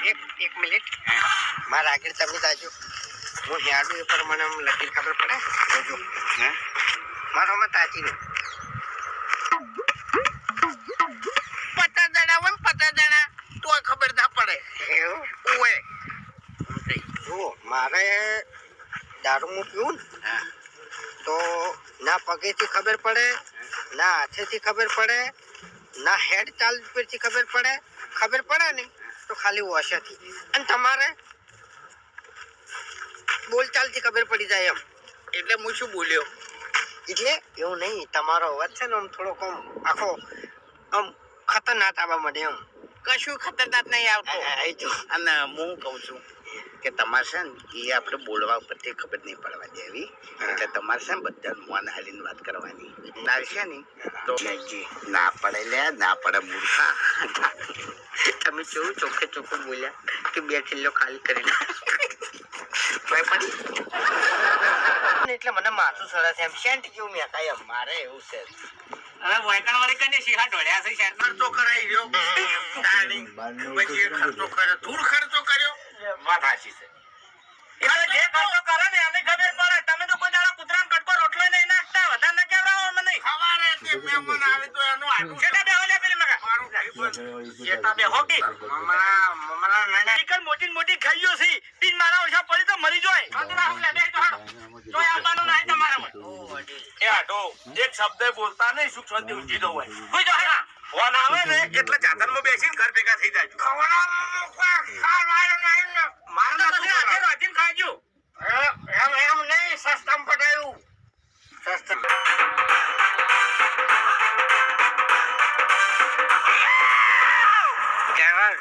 એક મિનિટ મારા આગળ તમે જાજો હું હેડું એ પ્રમાણે લગી ખબર પડે જોજો હે મારો મત તાચી પતા દણા તો ખબર ના પડે એવું ઓએ જો મારે દારૂ હું પીવું ને તો ના પગેથી ખબર પડે ના હાથેથી ખબર પડે ના હેડ ચાલ પરથી ખબર પડે ને તો ખાલી વોશથી અને તમારે બોલચાલથી ખબર પડી જાય એમ એટલે હું શું બોલ્યો એટલે એવું નહીં તમારો અવાજ છે ને આમ થોડોક આમ આખો આમ ખતરનાક આવવા માંડે એમ કશું ખતરનાક નહીં આવતો અને હું કહું છું કે તમારે છે ને એ આપણે બોલવા ઉપરથી ખબર નહીં પડવા દેવી એટલે તમારે છે ને બધા મન હાલીને વાત કરવાની છે ને તો ના પડે લે ના પડે મૂર્ખા તમે કેવું ચોખ્ખે ચોખ્ખું બોલ્યા કે 2 કિલો ખાલી કરી એટલે મને માથું સડે છે એમ સેન્ટ કેવું મેં કાંઈ એમ મારે એવું છે હવે વાયકણ વાળી કને શીખા ઢોળ્યા છે સેન્ટ ખર્ચો કરાઈ ગયો પછી ખર્ચો કર્યો ધૂળ ખર્ચો કર્યો વાત સાચી છે જે ખર્ચો કરે ને એને ખબર પડે તમે તો કોઈ દાડો કૂતરાનો કટકો રોટલો નહીં નાખતા વધારે ના કેવરાવો મને ખવારે તે મહેમાન આવે તો એનો આટલું સેટા બે હોલે પેલી મગા મારું સેટા બે હોકી મમરા નાના ચિકન મોટી ખાઈયો છે તીન મારા ઓછા પડી તો મરી જોય અંતરા હું લે દે તો તો આવવાનો નહીં તમારા મત એ આટો એક શબ્દ બોલતા નહીં સુખ શાંતિ ઉજી દો હોય કોઈ જો હા ફોન આવે ને એટલે ચાતરમાં બેસીને ઘર ભેગા થઈ જાય ખવડાવો ખાવાનો નહીં મારા તો હાથે રોટીન ખાજો એમ નહીં સસ્તામાં પટાયું સસ્તા કેવા